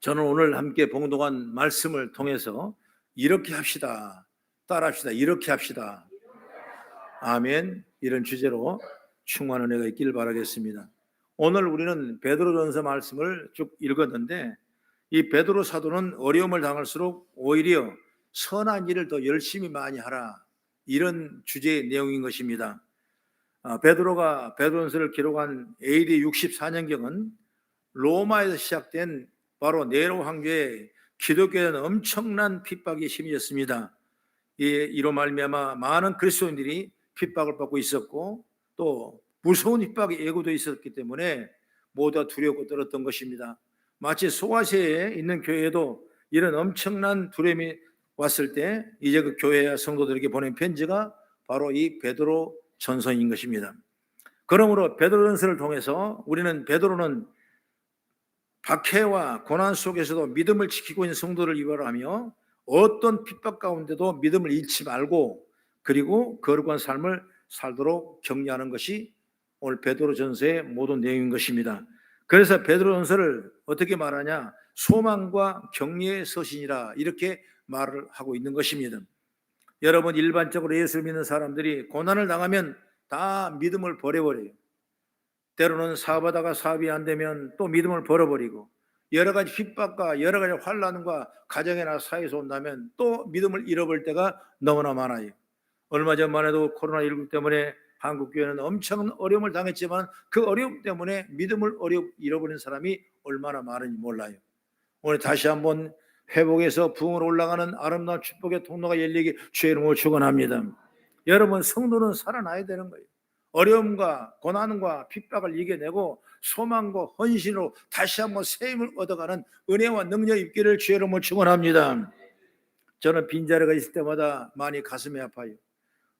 저는 오늘 함께 봉독한 말씀을 통해서 이렇게 합시다, 따라합시다, 이렇게 합시다, 아멘, 이런 주제로 충만한 은혜가 있기를 바라겠습니다. 오늘 우리는 베드로전서 말씀을 쭉 읽었는데, 이 베드로 사도는 어려움을 당할수록 오히려 선한 일을 더 열심히 많이 하라, 이런 주제의 내용인 것입니다. 베드로가 베드로전서를 기록한 AD 64년경은 로마에서 시작된 바로 네로 황제의 기독교에는 엄청난 핍박이 심해졌습니다. 이로 말미암아 많은 그리스도인들이 핍박을 받고 있었고, 또 무서운 핍박의 예고도 있었기 때문에 모두가 두려웠고 떨었던 것입니다. 마치 소아시아에 있는 교회에도 이런 엄청난 두려움이 왔을 때 이제 그 교회와 성도들에게 보낸 편지가 바로 이 베드로 전서인 것입니다. 그러므로 베드로 전서를 통해서 우리는 베드로는 박해와 고난 속에서도 믿음을 지키고 있는 성도를 위로하며 어떤 핍박 가운데도 믿음을 잃지 말고, 그리고 거룩한 삶을 살도록 격려하는 것이 오늘 베드로전서의 모든 내용인 것입니다. 그래서 베드로전서를 어떻게 말하냐? 소망과 격려의 서신이라, 이렇게 말을 하고 있는 것입니다. 여러분, 일반적으로 예수를 믿는 사람들이 고난을 당하면 다 믿음을 버려버려요. 때로는 사업하다가 사업이 안 되면 또 믿음을 버려버리고, 여러 가지 핍박과 여러 가지 환난과 가정이나 사회에서 온다면 또 믿음을 잃어버릴 때가 너무나 많아요. 얼마 전만 해도 코로나19 때문에 한국교회는 엄청난 어려움을 당했지만 그 어려움 때문에 믿음을 잃어버린 사람이 얼마나 많은지 몰라요. 오늘 다시 한번 회복해서 부흥으로 올라가는 아름다운 축복의 통로가 열리기 주의 이름으로 축원합니다. 여러분, 성도는 살아나야 되는 거예요. 어려움과 고난과 핍박을 이겨내고 소망과 헌신으로 다시 한번 새 힘을 얻어가는 은혜와 능력이 있기를 주의 이름으로 축원합니다. 저는 빈자리가 있을 때마다 많이 가슴이 아파요.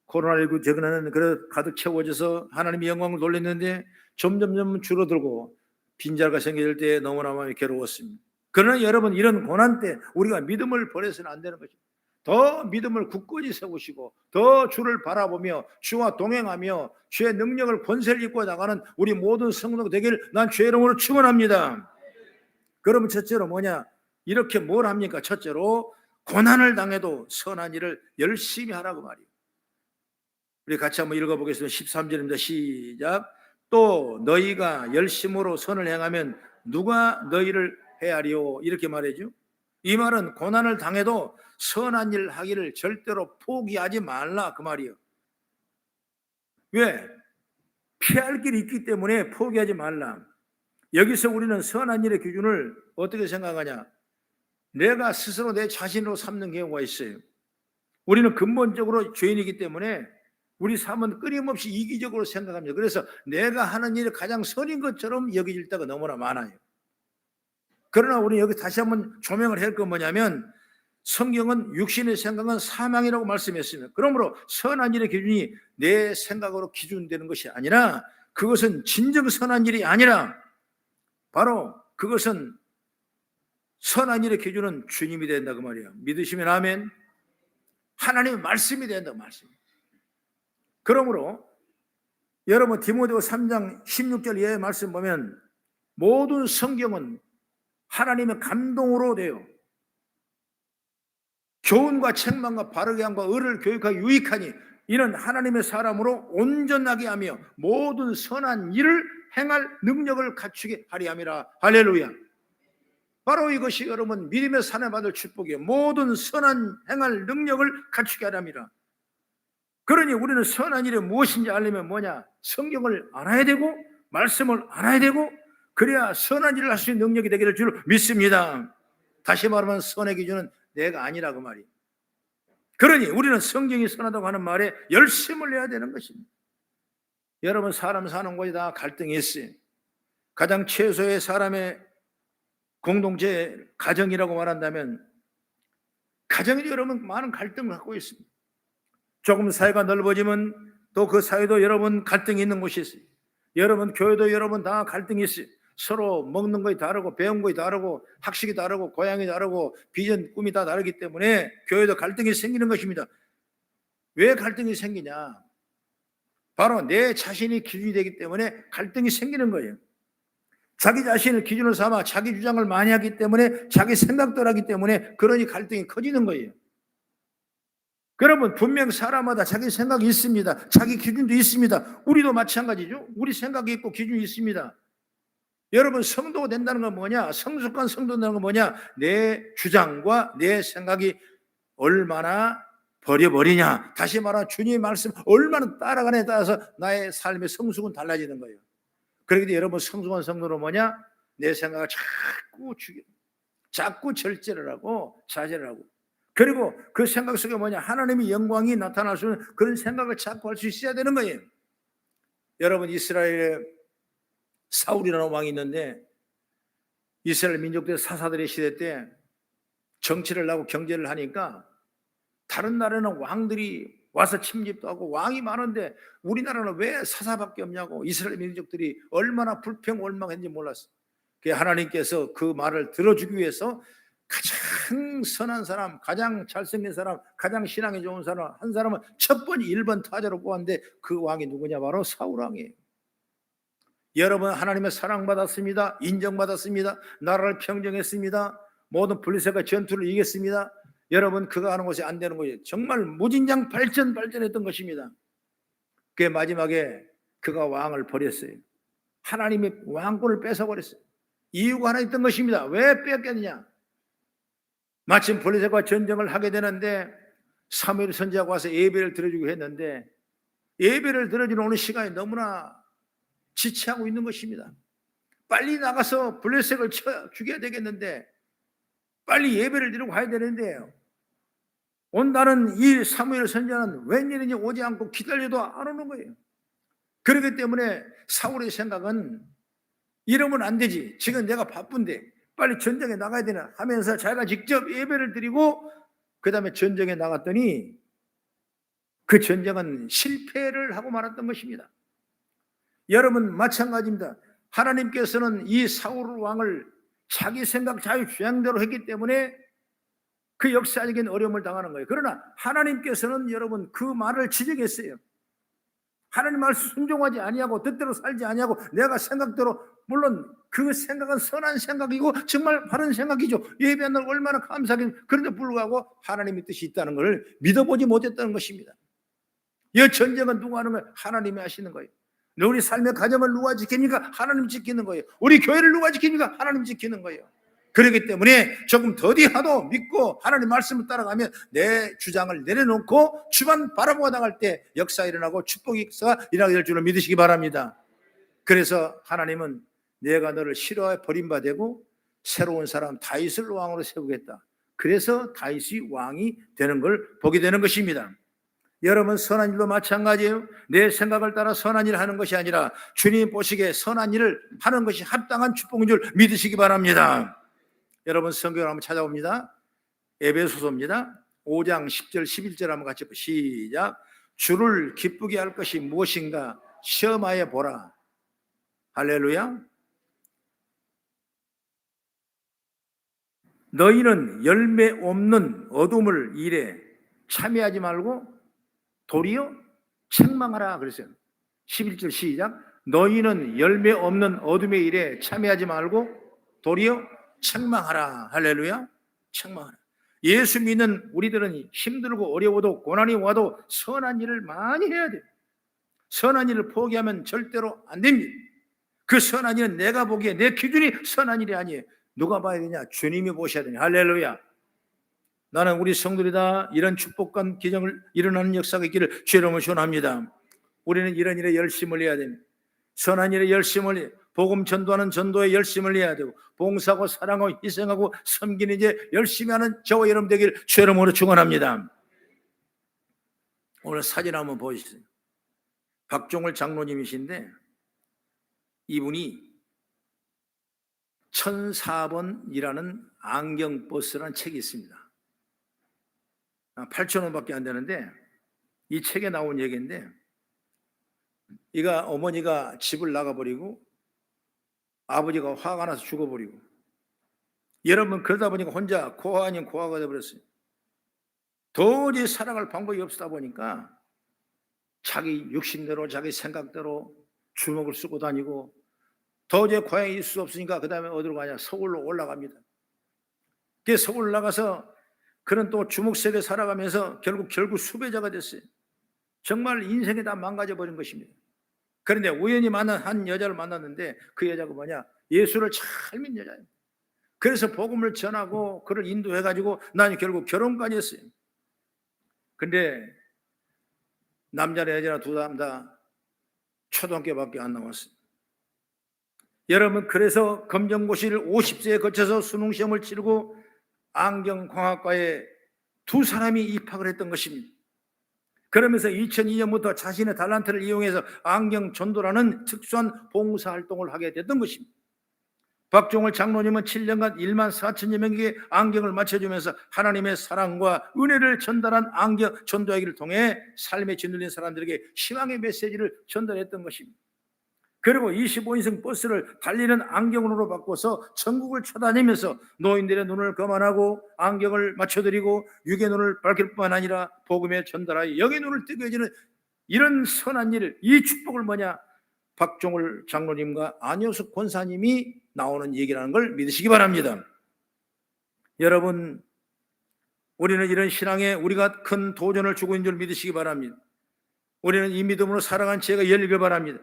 코로나19 전에는 가득 채워져서 하나님의 영광을 돌렸는데 점점 줄어들고 빈자리가 생길 때 너무나 많이 괴로웠습니다. 그러나 여러분, 이런 고난 때 우리가 믿음을 버려서는 안 되는 거죠. 더 믿음을 굳건히 세우시고 더 주를 바라보며 주와 동행하며 주의 능력을 권세를 입고 나가는 우리 모든 성도가 되기를 난 주의 이름으로 축원합니다. 그러면 첫째로 뭐냐? 이렇게 뭘 합니까? 첫째로 고난을 당해도 선한 일을 열심히 하라고 말이에요. 우리 같이 한번 읽어보겠습니다. 13절입니다. 시작. 또 너희가 열심으로 선을 행하면 누가 너희를 헤아리오, 이렇게 말해죠. 이 말은 고난을 당해도 선한 일 하기를 절대로 포기하지 말라, 그 말이에요. 왜? 피할 길이 있기 때문에 포기하지 말라. 여기서 우리는 선한 일의 기준을 어떻게 생각하냐? 내가 스스로 내 자신으로 삼는 경우가 있어요. 우리는 근본적으로 죄인이기 때문에 우리 삶은 끊임없이 이기적으로 생각합니다. 그래서 내가 하는 일이 가장 선인 것처럼 여겨질 때가 너무나 많아요. 그러나 우리 여기 다시 한번 조명을 할 건 뭐냐면, 성경은 육신의 생각은 사망이라고 말씀했습니다. 그러므로 선한 일의 기준이 내 생각으로 기준되는 것이 아니라, 그것은 진정 선한 일이 아니라 바로 그것은 선한 일의 기준은 주님이 된다, 그 말이에요. 믿으시면 아멘. 하나님의 말씀이 된다, 말씀. 그러므로 여러분, 디모데후서 3장 16절 이하의 말씀 보면 모든 성경은 하나님의 감동으로 돼요. 교훈과 책망과 바르게 함과 의를 교육하기 유익하니 이는 하나님의 사람으로 온전하게 하며 모든 선한 일을 행할 능력을 갖추게 하리 함이라. 할렐루야. 바로 이것이 여러분 믿음의 산에 받을 축복이에요. 모든 선한 행할 능력을 갖추게 하리 함이라. 그러니 우리는 선한 일이 무엇인지 알려면 뭐냐? 성경을 알아야 되고 말씀을 알아야 되고, 그래야 선한 일을 할 수 있는 능력이 되기를 줄 믿습니다. 다시 말하면 선의 기준은 내가 아니라, 그 말이에요. 그러니 우리는 성경이 선하다고 하는 말에 열심을 내야 되는 것입니다. 여러분, 사람 사는 곳이 다 갈등이 있어요. 가장 최소의 사람의 공동체 가정이라고 말한다면, 가정이 여러분 많은 갈등을 갖고 있습니다. 조금 사회가 넓어지면 또 그 사회도 여러분 갈등이 있는 곳이 있어요. 여러분 교회도 여러분 다 갈등이 있어요. 서로 먹는 것이 다르고 배운 것이 다르고 학식이 다르고 고향이 다르고 비전 꿈이 다 다르기 때문에 교회도 갈등이 생기는 것입니다. 왜 갈등이 생기냐? 바로 내 자신이 기준이 되기 때문에 갈등이 생기는 거예요. 자기 자신을 기준으로 삼아 자기 주장을 많이 하기 때문에 자기 생각대로 하기 때문에 그러니 갈등이 커지는 거예요. 여러분 분명 사람마다 자기 생각이 있습니다. 자기 기준도 있습니다. 우리도 마찬가지죠. 우리 생각이 있고 기준이 있습니다. 여러분 성도가 된다는 건 뭐냐? 성숙한 성도가 된다는 건 뭐냐? 내 주장과 내 생각이 얼마나 버려버리냐. 다시 말하면 주님의 말씀 얼마나 따라가냐에 따라서 나의 삶의 성숙은 달라지는 거예요. 그렇기 때문에 여러분 성숙한 성도는 뭐냐? 내 생각을 자꾸 절제를 하고 자제를 하고, 그리고 그 생각 속에 뭐냐? 하나님의 영광이 나타날 수 있는 그런 생각을 자꾸 할 수 있어야 되는 거예요. 여러분 이스라엘에 사울이라는 왕이 있는데 이스라엘 민족들 사사들의 시대 때 정치를 하고 경제를 하니까 다른 나라는 왕들이 와서 침입도 하고 왕이 많은데 우리나라는 왜 사사밖에 없냐고 이스라엘 민족들이 얼마나 불평올망했는지 몰랐어요. 하나님께서 그 말을 들어주기 위해서 가장 선한 사람, 가장 잘생긴 사람, 가장 신앙이 좋은 사람 한 사람은 첫 번째 1번 타자로 뽑았는데 그 왕이 누구냐? 바로 사울 왕이에요. 여러분 하나님의 사랑받았습니다. 인정받았습니다. 나라를 평정했습니다. 모든 블레셋과 전투를 이겼습니다. 여러분 그가 하는 것이 안 되는 거예요. 정말 무진장 발전했던 것입니다. 그 마지막에 그가 왕을 버렸어요. 하나님의 왕권을 뺏어버렸어요. 이유가 하나 있던 것입니다. 왜 뺏겼느냐? 마침 블레셋과 전쟁을 하게 되는데 사무엘 선지자가 와서 예배를 드려주고 했는데 예배를 드려주는 오는 시간이 너무나 지체하고 있는 것입니다. 빨리 나가서 블레셋을 쳐 죽여야 되겠는데 빨리 예배를 드리고 가야 되는데 온다는 이 사무엘 선지자는 웬일인지 오지 않고 기다려도 안 오는 거예요. 그렇기 때문에 사울의 생각은 이러면 안 되지. 지금 내가 바쁜데 빨리 전쟁에 나가야 되나 하면서 자기가 직접 예배를 드리고 그 다음에 전쟁에 나갔더니 그 전쟁은 실패를 하고 말았던 것입니다. 여러분 마찬가지입니다. 하나님께서는 이 사울 왕을 자기 생각 자기 주장대로 했기 때문에 그 역사적인 어려움을 당하는 거예요. 그러나 하나님께서는 여러분 그 말을 지적했어요. 하나님 말씀 순종하지 아니하고 뜻대로 살지 아니하고 내가 생각대로, 물론 그 생각은 선한 생각이고 정말 바른 생각이죠. 예배하는 날 얼마나 감사하겠. 그런데 불구하고 하나님의 뜻이 있다는 걸 믿어보지 못했다는 것입니다. 이 전쟁은 누가 하는 거예요? 하나님이 하시는 거예요. 우리 삶의 가정을 누가 지킵니까? 하나님 지키는 거예요. 우리 교회를 누가 지킵니까? 하나님 지키는 거예요. 그렇기 때문에 조금 더디하도 믿고 하나님 말씀을 따라가면 내 주장을 내려놓고 주만 바라보고 나갈 때 역사 일어나고 축복이 일어나게 될 줄을 믿으시기 바랍니다. 그래서 하나님은 내가 너를 싫어해 버림받고 새로운 사람 다윗을 왕으로 세우겠다. 그래서 다윗이 왕이 되는 걸 보게 되는 것입니다. 여러분 선한 일도 마찬가지예요. 내 생각을 따라 선한 일을 하는 것이 아니라 주님 보시기에 선한 일을 하는 것이 합당한 축복인 줄 믿으시기 바랍니다. 여러분 성경을 한번 찾아봅니다. 에베소서입니다. 5장 10절 11절 한번 같이 시작. 주를 기쁘게 할 것이 무엇인가 시험하여 보라. 할렐루야. 너희는 열매 없는 어둠을 일에 참여하지 말고 도리어 책망하라 그랬어요. 11절 시작. 너희는 열매 없는 어둠의 일에 참여하지 말고 도리어 책망하라. 할렐루야. 책망하라. 예수 믿는 우리들은 힘들고 어려워도 고난이 와도 선한 일을 많이 해야 돼요. 선한 일을 포기하면 절대로 안 됩니다. 그 선한 일은 내가 보기에 내 기준이 선한 일이 아니에요. 누가 봐야 되냐? 주님이 보셔야 되냐. 할렐루야. 나는 우리 성도들이다 이런 축복과 기적을 일어나는 역사가 있기를 주의 이름으로 축원합니다. 우리는 이런 일에 열심을 해야 됩니다. 선한 일에 열심을 해야, 복음 전도하는 전도에 열심을 해야 되고 봉사하고 사랑하고 희생하고 섬기는 이제 열심히 하는 저와 여러분 되기를 주의 이름으로 축원합니다. 오늘 사진 한번 보시죠. 박종월 장로님이신데 이분이 1004번이라는 안경버스라는 책이 있습니다. 8,000원밖에 안 되는데 이 책에 나온 얘기인데 이가 어머니가 집을 나가버리고 아버지가 화가 나서 죽어버리고 여러분 그러다 보니까 혼자 고아 아닌 고아가 되어버렸어요. 도저히 살아갈 방법이 없다 보니까 자기 육신대로 자기 생각대로 주먹을 쓰고 다니고 도저히 고향에 있을 수 없으니까 그 다음에 어디로 가냐? 서울로 올라갑니다. 그 서울 올라가서 그는 또 주목세계 살아가면서 결국 수배자가 됐어요. 정말 인생이 다 망가져 버린 것입니다. 그런데 우연히 만난 한 여자를 만났는데 그 여자가 뭐냐? 예수를 잘 믿는 여자예요. 그래서 복음을 전하고 그를 인도해가지고 나는 결국 결혼까지 했어요. 근데 남자나 여자나 두 사람 다 초등학교밖에 안 나왔어요. 여러분, 그래서 검정고시를 50세에 거쳐서 수능시험을 치르고 안경광학과에 두 사람이 입학을 했던 것입니다. 그러면서 2002년부터 자신의 달란트를 이용해서 안경 전도라는 특수한 봉사활동을 하게 됐던 것입니다. 박종월 장로님은 7년간 1만 4천여 명에게 안경을 맞춰주면서 하나님의 사랑과 은혜를 전달한 안경 전도하기를 통해 삶에 짓눌린 사람들에게 희망의 메시지를 전달했던 것입니다. 그리고 25인승 버스를 달리는 안경으로 바꿔서 전국을 쳐다니면서 노인들의 눈을 감안하고 안경을 맞춰드리고 육의 눈을 밝힐 뿐만 아니라 복음에 전달하여 영의 눈을 뜨게 해주는 이런 선한 일, 이 축복을 뭐냐? 박종월 장로님과 안효숙 권사님이 나오는 얘기라는 걸 믿으시기 바랍니다. 여러분, 우리는 이런 신앙에 우리가 큰 도전을 주고 있는 줄 믿으시기 바랍니다. 우리는 이 믿음으로 살아간 지혜가 열리길 바랍니다.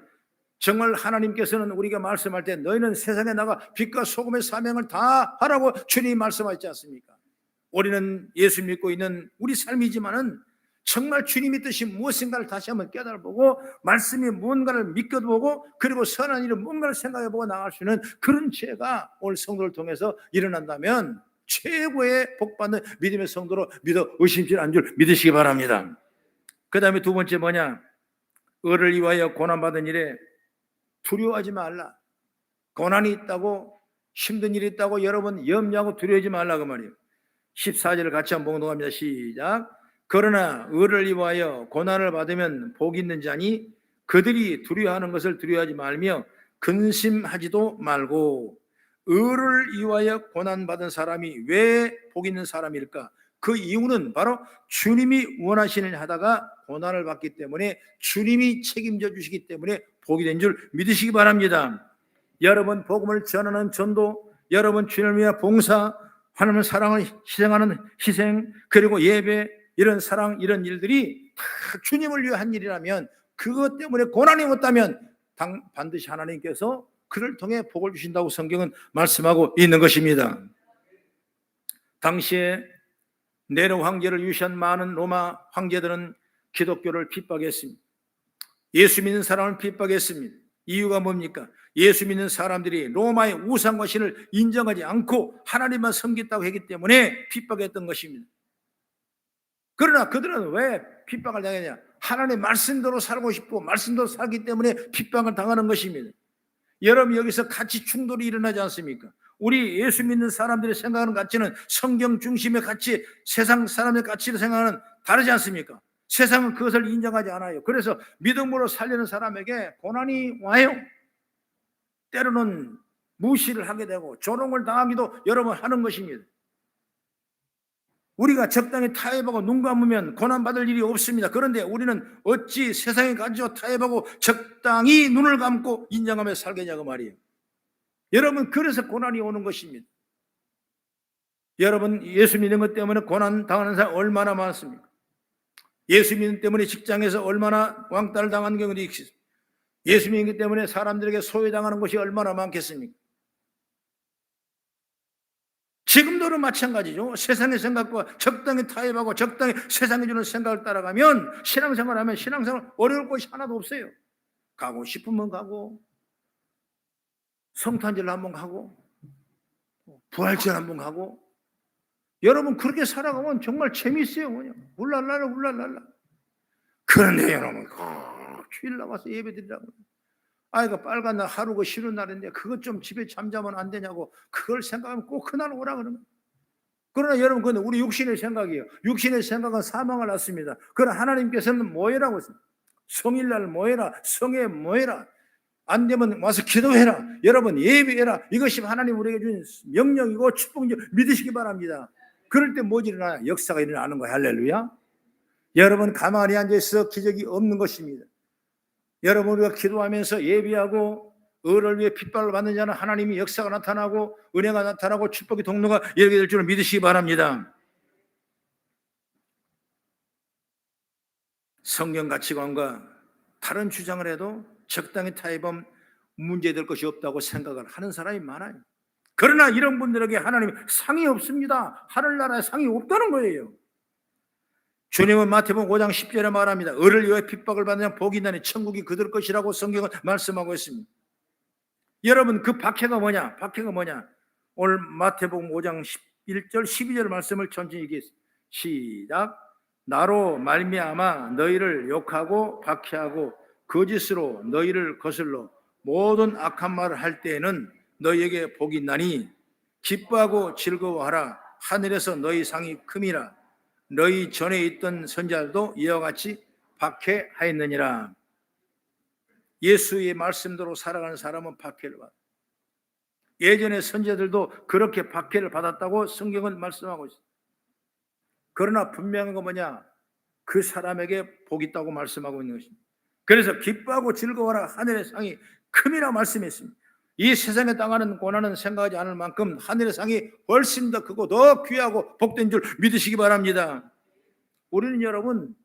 정말 하나님께서는 우리가 말씀할 때 너희는 세상에 나가 빛과 소금의 사명을 다 하라고 주님이 말씀하셨지 않습니까? 우리는 예수 믿고 있는 우리 삶이지만은 정말 주님의 뜻이 무엇인가를 다시 한번 깨달아보고 말씀이 무언가를 믿겨보고 그리고 선한 일은 무언가를 생각해보고 나갈 수 있는 그런 지혜가 오늘 성도를 통해서 일어난다면 최고의 복받는 믿음의 성도로 믿어 의심치 않은 줄 믿으시기 바랍니다. 그 다음에 두 번째 뭐냐? 의를 위하여 고난받은 일에 두려워하지 말라. 고난이 있다고 힘든 일이 있다고 여러분 염려하고 두려워하지 말라 그 말이에요. 14절을 같이 한번 봉독합니다. 시작. 그러나 의를 위하여 고난을 받으면 복이 있는 자니 그들이 두려워하는 것을 두려워하지 말며 근심하지도 말고. 의를 위하여 고난받은 사람이 왜 복 있는 사람일까? 그 이유는 바로 주님이 원하시는 일 하다가 고난을 받기 때문에 주님이 책임져 주시기 때문에 복이 된 줄 믿으시기 바랍니다. 여러분 복음을 전하는 전도, 여러분 주님을 위한 봉사, 하나님의 사랑을 희생하는 희생, 그리고 예배, 이런 사랑, 이런 일들이 다 주님을 위한 일이라면 그것 때문에 고난이 없다면 반드시 하나님께서 그를 통해 복을 주신다고 성경은 말씀하고 있는 것입니다. 당시에 네로 황제를 유시한 많은 로마 황제들은 기독교를 핍박했습니다. 예수 믿는 사람을 핍박했습니다. 이유가 뭡니까? 예수 믿는 사람들이 로마의 우상과 신을 인정하지 않고 하나님만 섬겼다고 했기 때문에 핍박했던 것입니다. 그러나 그들은 왜 핍박을 당했냐? 하나님의 말씀대로 살고 싶고 말씀대로 살기 때문에 핍박을 당하는 것입니다. 여러분 여기서 가치 충돌이 일어나지 않습니까? 우리 예수 믿는 사람들이 생각하는 가치는 성경 중심의 가치, 세상 사람의 가치를 생각하는 다르지 않습니까? 세상은 그것을 인정하지 않아요. 그래서 믿음으로 살려는 사람에게 고난이 와요. 때로는 무시를 하게 되고 조롱을 당하기도 여러 번 하는 것입니다. 우리가 적당히 타협하고 눈 감으면 고난받을 일이 없습니다. 그런데 우리는 어찌 세상에 가지고 타협하고 적당히 눈을 감고 인정하며 살겠냐고 말이에요. 여러분 그래서 고난이 오는 것입니다. 여러분 예수 믿는 것 때문에 고난 당하는 사람 얼마나 많습니까? 예수 믿는 것 때문에 직장에서 얼마나 왕따를 당하는 경우도 있습니다. 예수 믿는 것 때문에 사람들에게 소외당하는 것이 얼마나 많겠습니까? 지금도는 마찬가지죠. 세상의 생각과 적당히 타협하고 적당히 세상이 주는 생각을 따라가면 신앙생활하면 신앙생활 어려울 것이 하나도 없어요. 가고 싶으면 가고 성탄절 한번 가고 부활절 한번 가고 여러분 그렇게 살아가면 정말 재미있어요. 그냥 울랄랄라. 그런데 여러분 주일 나와서 예배 드리라고 아이가 빨간 날 하루가 쉬는 날인데 그것 좀 집에 잠자면 안 되냐고 그걸 생각하면 꼭 그날 오라 그러면. 그러나 여러분 그건 우리 육신의 생각이에요. 육신의 생각은 사망을 낳습니다. 그러나 하나님께서는 뭐해라고 했습니다. 성일날 뭐해라, 성에 뭐해라, 안 되면 와서 기도해라, 여러분 예배해라. 이것이 하나님 우리에게 준 명령이고 축복인 줄 믿으시기 바랍니다. 그럴 때 뭐지 일어나요? 역사가 일어나는 거예요. 할렐루야. 여러분 가만히 앉아있어 기적이 없는 것입니다. 여러분 우리가 기도하면서 예배하고 의를 위해 핍박을 받는 자는 하나님이 역사가 나타나고 은혜가 나타나고 축복의 통로가 열게 될 줄을 믿으시기 바랍니다. 성경 가치관과 다른 주장을 해도 적당히 타협하면 문제될 것이 없다고 생각을 하는 사람이 많아요. 그러나 이런 분들에게 하나님이 상이 없습니다. 하늘나라에 상이 없다는 거예요. 주님은 마태복음 5장 10절에 말합니다. 의를 위해 핍박을 받는 자 복이 있나니 천국이 그들 것이라고 성경은 말씀하고 있습니다. 여러분, 그 박해가 뭐냐? 박해가 뭐냐? 오늘 마태복음 5장 11절 12절 말씀을 천천히 얘기했습니다. 시작. 나로 말미암아 너희를 욕하고 박해하고 거짓으로 너희를 거슬러 모든 악한 말을 할 때에는 너희에게 복이 있나니 기뻐하고 즐거워하라. 하늘에서 너희 상이 큼이라. 너희 전에 있던 선자들도 이와 같이 박해하였느니라. 예수의 말씀대로 살아가는 사람은 박해를 받아. 예전의 선자들도 그렇게 박해를 받았다고 성경은 말씀하고 있습니다. 그러나 분명한 건 뭐냐? 그 사람에게 복이 있다고 말씀하고 있는 것입니다. 그래서 기뻐하고 즐거워라. 하늘의 상이 큼이라 말씀했습니다. 이 세상에 당하는 고난은 생각하지 않을 만큼 하늘의 상이 훨씬 더 크고 더 귀하고 복된 줄 믿으시기 바랍니다. 우리는 여러분,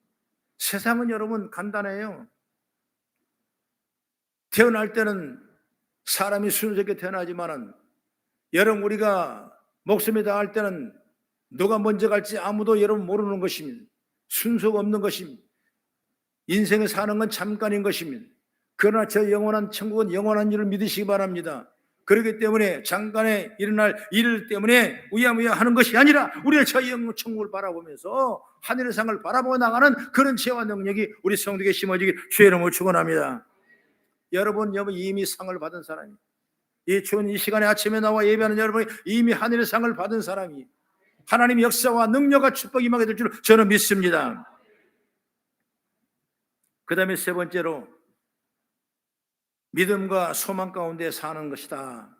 세상은 여러분 간단해요. 태어날 때는 사람이 순수하게 태어나지만은 여러분, 우리가 목숨이 다할 때는 누가 먼저 갈지 아무도 여러분 모르는 것입니다. 순서가 없는 것입니다. 인생을 사는 건 잠깐인 것입니다. 그러나 저 영원한 천국은 영원한 줄을 믿으시기 바랍니다. 그렇기 때문에 잠깐에 일어날 일 때문에 우야무야 하는 것이 아니라 우리의 저 영원 천국을 바라보면서 하늘의 상을 바라보고 나가는 그런 지혜와 능력이 우리 성도에게 심어지길 주의 이름으로 축원합니다. 여러분 이미 상을 받은 사람이, 이 추운 이 시간에 아침에 나와 예배하는 여러분이 이미 하늘의 상을 받은 사람이 하나님의 역사와 능력과 축복이 임하게 될 줄 저는 믿습니다. 그 다음에 세 번째로 믿음과 소망 가운데 사는 것이다.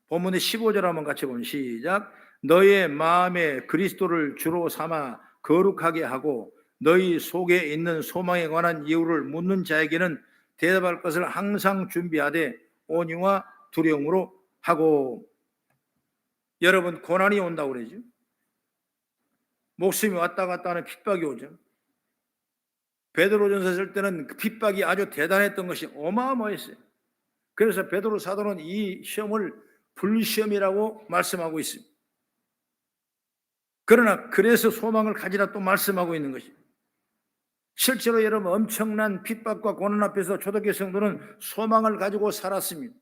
본문의 15절 한번 같이 보면 시작. 너의 마음에 그리스도를 주로 삼아 거룩하게 하고 너희 속에 있는 소망에 관한 이유를 묻는 자에게는 대답할 것을 항상 준비하되 온유와 두려움으로 하고. 여러분, 고난이 온다고 그러죠. 목숨이 왔다 갔다 하는 핍박이 오죠. 베드로전서 쓸 때는 그 핍박이 아주 대단했던 것이 어마어마했어요. 그래서 베드로 사도는 이 시험을 불시험이라고 말씀하고 있습니다. 그러나 그래서 소망을 가지라 또 말씀하고 있는 것입니다. 실제로 여러분, 엄청난 핍박과 고난 앞에서 초대교회 성도는 소망을 가지고 살았습니다.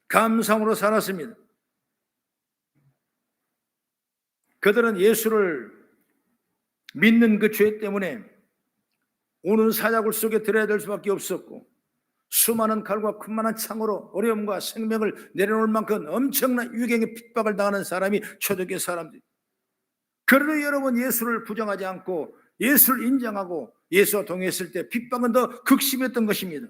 감상으로 살았습니다. 그들은 예수를 믿는 그 죄 때문에 오는 사자굴 속에 들어야 될 수밖에 없었고, 수많은 칼과 큰만한 창으로 어려움과 생명을 내려놓을 만큼 엄청난 유경의 핍박을 당하는 사람이 초대교회 사람들. 그래도 여러분, 예수를 부정하지 않고 예수를 인정하고 예수와 동행했을 때 핍박은 더 극심했던 것입니다.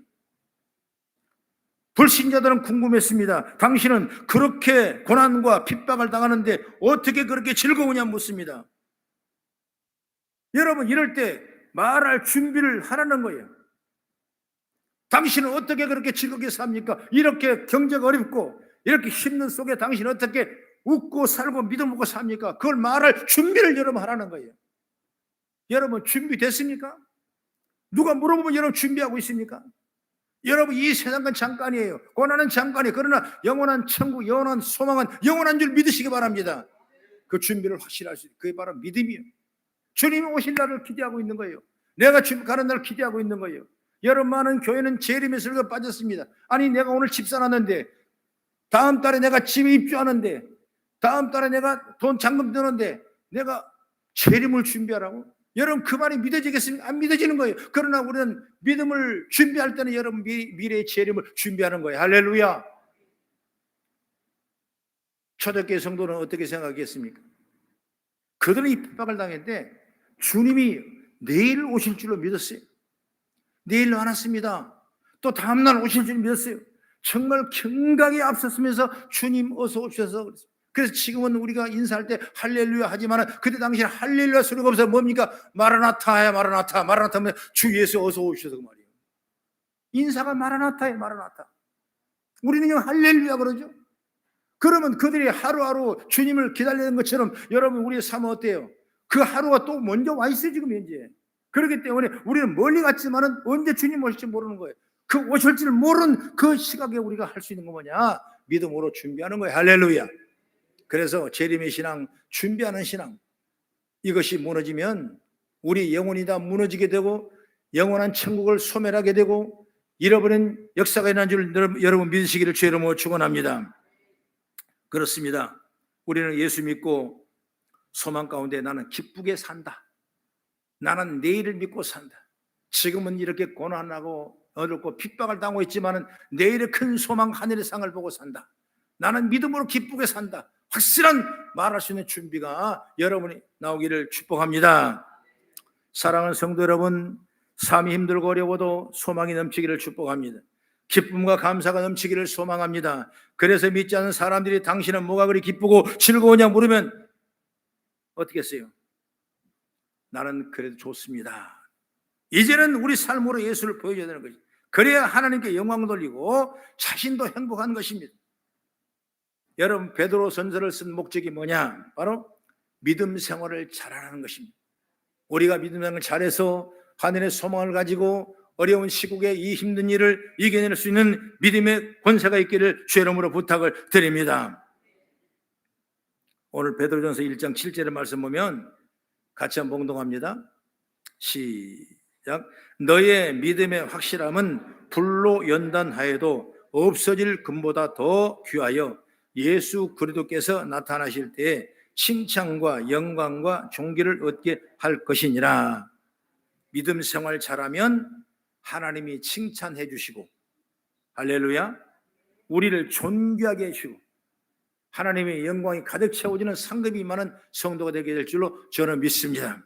불신자들은 궁금했습니다. 당신은 그렇게 고난과 핍박을 당하는데 어떻게 그렇게 즐거우냐 묻습니다. 여러분, 이럴 때 말할 준비를 하라는 거예요. 당신은 어떻게 그렇게 즐겁게 삽니까? 이렇게 경제가 어렵고 이렇게 힘든 속에 당신은 어떻게 웃고 살고 믿음 먹고 삽니까? 그걸 말할 준비를 여러분 하라는 거예요. 여러분, 준비됐습니까? 누가 물어보면 여러분 준비하고 있습니까? 여러분, 이 세상은 잠깐이에요. 고난은 잠깐이에요. 그러나 영원한 천국, 영원한 소망은 영원한 줄 믿으시기 바랍니다. 그 준비를 확실히 할 수 있어요. 그게 바로 믿음이에요. 주님이 오실 날을 기대하고 있는 거예요. 내가 집 가는 날을 기대하고 있는 거예요. 여러분, 많은 교회는 재림의 설교에 빠졌습니다. 아니, 내가 오늘 집 사놨는데, 다음 달에 내가 집에 입주하는데, 다음 달에 내가 돈 잔금 드는데 내가 재림을 준비하라고? 여러분, 그 말이 믿어지겠습니까? 안 믿어지는 거예요. 그러나 우리는 믿음을 준비할 때는 여러분 미래의 재림을 준비하는 거예요. 할렐루야. 초대교회 성도는 어떻게 생각했습니까? 그들은 이 핍박을 당했는데 주님이 내일 오실 줄로 믿었어요. 내일 안 왔습니다. 또 다음날 오실 줄 믿었어요. 정말 경각에 앞섰으면서 주님 어서 오셔서 그랬어요. 그래서 지금은 우리가 인사할 때 할렐루야 하지만 그때 당시에 할렐루야 소리가 없어서 뭡니까? 마라나타야, 마라나타. 마라나타 하면 주 예수 어서 오셔서 그 말이에요. 인사가 마라나타예요, 마라나타. 우리는 그냥 할렐루야 그러죠. 그러면 그들이 하루하루 주님을 기다리는 것처럼 여러분 우리의 삶은 어때요? 그 하루가 또 먼저 와 있어요 지금 현재. 그렇기 때문에 우리는 멀리 갔지만은 언제 주님 오실지 모르는 거예요. 그 오실지를 모르는 그 시각에 우리가 할 수 있는 거 뭐냐? 믿음으로 준비하는 거예요. 할렐루야. 그래서 재림의 신앙, 준비하는 신앙, 이것이 무너지면 우리 영혼이 다 무너지게 되고 영원한 천국을 소멸하게 되고 잃어버린 역사가 일어난 줄 여러분 믿으시기를 주의 이름으로 축원합니다. 그렇습니다. 우리는 예수 믿고 소망 가운데 나는 기쁘게 산다. 나는 내일을 믿고 산다. 지금은 이렇게 고난하고 어렵고 핍박을 당하고 있지만 내일의 큰 소망 하늘의 상을 보고 산다. 나는 믿음으로 기쁘게 산다. 확실한 말할 수 있는 준비가 여러분이 나오기를 축복합니다. 사랑하는 성도 여러분, 삶이 힘들고 어려워도 소망이 넘치기를 축복합니다. 기쁨과 감사가 넘치기를 소망합니다. 그래서 믿지 않는 사람들이 당신은 뭐가 그리 기쁘고 즐거우냐 물으면 어떻게 했어요? 나는 그래도 좋습니다. 이제는 우리 삶으로 예수를 보여줘야 되는 거죠. 그래야 하나님께 영광 돌리고 자신도 행복한 것입니다. 여러분 베드로 전서를 쓴 목적이 뭐냐? 바로 믿음 생활을 잘하는 것입니다. 우리가 믿음 생활을 잘해서 하늘의 소망을 가지고 어려운 시국에 이 힘든 일을 이겨낼 수 있는 믿음의 권세가 있기를 주의 이름으로 부탁을 드립니다. 오늘 베드로전서 1장 7절의 말씀 보면 같이 한번 봉독합니다. 시작. 너의 믿음의 확실함은 불로 연단하여도 없어질 금보다 더 귀하여 예수 그리스도께서 나타나실 때에 칭찬과 영광과 존귀를 얻게 할 것이니라. 믿음 생활 잘하면 하나님이 칭찬해 주시고 할렐루야 우리를 존귀하게 해주시고 하나님의 영광이 가득 채워지는 상급이 많은 성도가 되게 될 줄로 저는 믿습니다.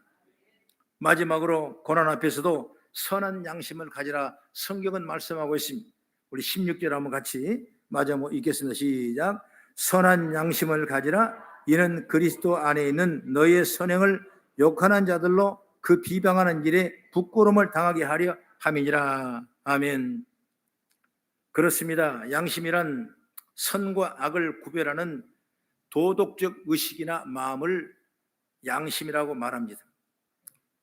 마지막으로 고난 앞에서도 선한 양심을 가지라 성경은 말씀하고 있습니다. 우리 16절 한번 같이 마저 읽겠습니다. 시작. 선한 양심을 가지라 이는 그리스도 안에 있는 너의 선행을 욕하는 자들로 그 비방하는 일에 부끄러움을 당하게 하려 함이니라. 아멘. 그렇습니다. 양심이란 선과 악을 구별하는 도덕적 의식이나 마음을 양심이라고 말합니다.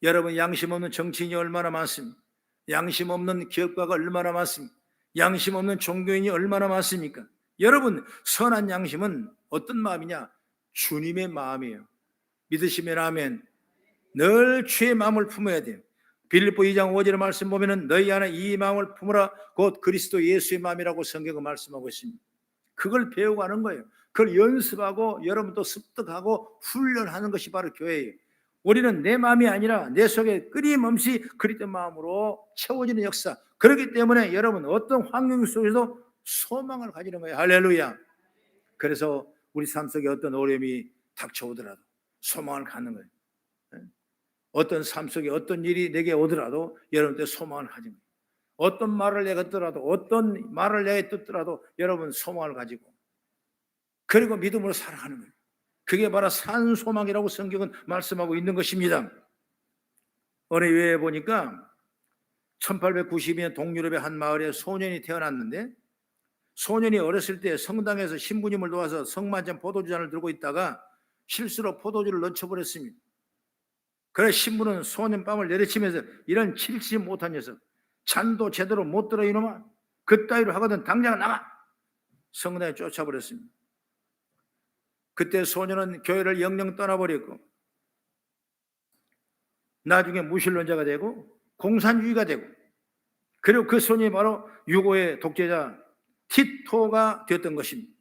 여러분 양심 없는 정치인이 얼마나 많습니까? 양심 없는 기업가가 얼마나 많습니까? 양심 없는 종교인이 얼마나 많습니까? 여러분 선한 양심은 어떤 마음이냐? 주님의 마음이에요. 믿으시면 아멘. 늘 주의 마음을 품어야 돼요. 빌립보 2장 5절의 말씀 보면은 너희 안에 이 마음을 품으라 곧 그리스도 예수의 마음이라고 성경은 말씀하고 있습니다. 그걸 배워가는 거예요. 그걸 연습하고 여러분도 습득하고 훈련하는 것이 바로 교회예요. 우리는 내 마음이 아니라 내 속에 끊임없이 그리스도 마음으로 채워지는 역사. 그렇기 때문에 여러분 어떤 환경 속에서도 소망을 가지는 거예요. 할렐루야. 그래서 우리 삶 속에 어떤 어려움이 닥쳐오더라도 소망을 갖는 거예요. 어떤 삶 속에 어떤 일이 내게 오더라도 여러분들 소망을 가지는 거예요. 어떤 말을 내가 듣더라도 어떤 말을 내가 듣더라도 여러분 소망을 가지고 그리고 믿음으로 살아가는 거예요. 그게 바로 산 소망이라고 성경은 말씀하고 있는 것입니다. 어느 예에 보니까 1892년 동유럽의 한 마을에 소년이 태어났는데 소년이 어렸을 때 성당에서 신부님을 도와서 성만찬 포도주 잔을 들고 있다가 실수로 포도주를 넘쳐버렸습니다. 그래서 신부는 소년 뺨을 내리치면서 이런 칠치 못한 녀석 잔도 제대로 못 들어 이놈아 그따위로 하거든 당장 나가 성당에 쫓아버렸습니다. 그때 소년은 교회를 영영 떠나버렸고 나중에 무신론자가 되고 공산주의가 되고 그리고 그 소년이 바로 유고의 독재자 티토가 되었던 것입니다.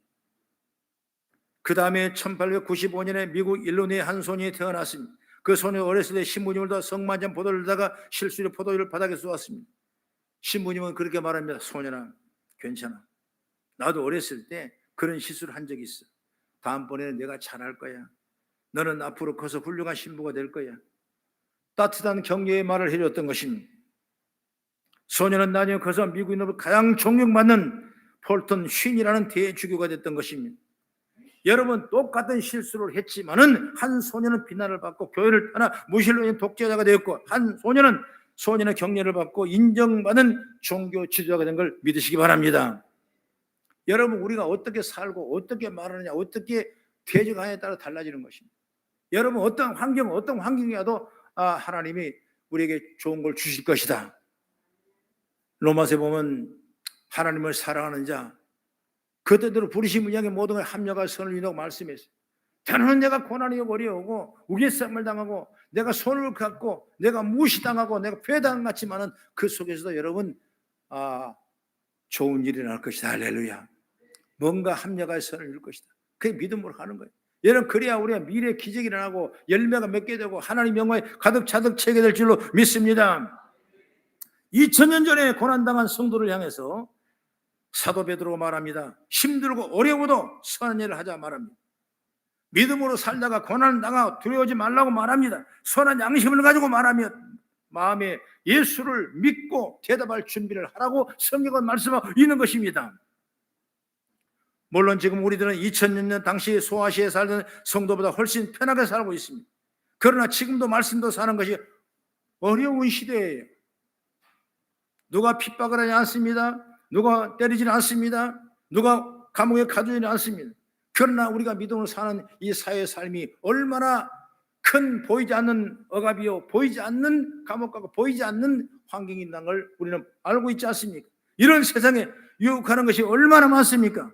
그 다음에 1895년에 미국 일리노이의 한 소년이 태어났습니다. 그 소년이 어렸을 때 신부님을 다 성만찬 포도를 다가 실수로 포도주를 바닥에 쏘았습니다. 신부님은 그렇게 말합니다. 소년아 괜찮아. 나도 어렸을 때 그런 실수를 한 적이 있어. 다음번에는 내가 잘할 거야. 너는 앞으로 커서 훌륭한 신부가 될 거야. 따뜻한 격려의 말을 해줬던 것입니다. 소년은 나중에 커서 미국인으로 가장 존경받는 폴턴 쉰이라는 대주교가 됐던 것입니다. 여러분 똑같은 실수를 했지만은 한 소년은 비난을 받고 교회를 떠나 무신론인 독재자가 되었고 한 소년의 격려를 받고 인정받는 종교 지도자가 된 걸 믿으시기 바랍니다. 여러분 우리가 어떻게 살고 어떻게 말하느냐 어떻게 대적하느냐에 따라 달라지는 것입니다. 여러분 어떤 환경이라도 하나님이 우리에게 좋은 걸 주실 것이다. 로마서에 보면 하나님을 사랑하는 자 그 뜻대로 부르심을 향해 모든 걸 합력할 선을 이루고 말씀했어요. 때로는 내가 고난이 어려우고 우겨쌈을 당하고 내가 손을 갖고 내가 무시당하고 내가 패당한 것 같지만은 그 속에서도 여러분 좋은 일이 날 것이다. 할렐루야. 뭔가 합력할 선을 이룰 것이다. 그게 믿음으로 하는 거예요. 여러분 그래야 우리가 미래에 기적이 일어나고 열매가 맺게 되고 하나님 영광에 가득 차게 될 줄로 믿습니다. 2000년 전에 고난당한 성도를 향해서 사도 베드로가 말합니다. 힘들고 어려워도 선한 일을 하자 말합니다. 믿음으로 살다가 고난을 당하고 두려워하지 말라고 말합니다. 선한 양심을 가지고 말하며 마음에 예수를 믿고 대답할 준비를 하라고 성경은 말씀하고 있는 것입니다. 물론 지금 우리들은 2000년 당시 소아시아에 살던 성도보다 훨씬 편하게 살고 있습니다. 그러나 지금도 말씀도 사는 것이 어려운 시대예요. 누가 핍박을 하지 않습니다. 누가 때리지는 않습니다. 누가 감옥에 가두지는 않습니다. 그러나 우리가 믿음으로 사는 이 사회의 삶이 얼마나 큰 보이지 않는 억압이요 보이지 않는 감옥 가고 보이지 않는 환경이 있다는 걸 우리는 알고 있지 않습니까? 이런 세상에 유혹하는 것이 얼마나 많습니까?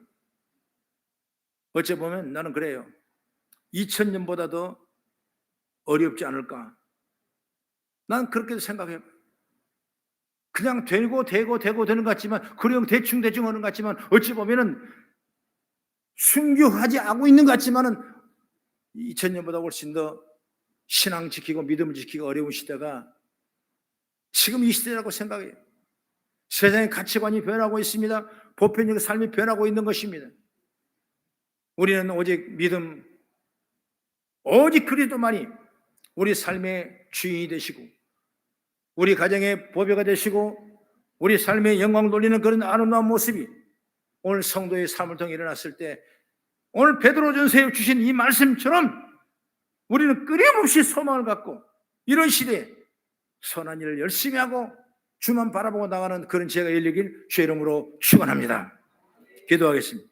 어째 보면 나는 그래요. 2000년보다 더 어렵지 않을까? 난 그렇게 생각해요. 그냥 되는 것 같지만 그냥 대충 하는 것 같지만 어찌 보면은 순교하지 않고 있는 것 같지만은 2000년보다 훨씬 더 신앙 지키고 믿음을 지키기 어려운 시대가 지금 이 시대라고 생각해요. 세상의 가치관이 변하고 있습니다. 보편적인 삶이 변하고 있는 것입니다. 우리는 오직 믿음, 오직 그리스도만이 우리 삶의 주인이 되시고 우리 가정의 보배가 되시고 우리 삶의 영광을 돌리는 그런 아름다운 모습이 오늘 성도의 삶을 통해 일어났을 때 오늘 베드로전서에 주신 이 말씀처럼 우리는 끊임없이 소망을 갖고 이런 시대에 선한 일을 열심히 하고 주만 바라보고 나가는 그런 지혜가 열리길 주의 이름으로 축원합니다. 기도하겠습니다.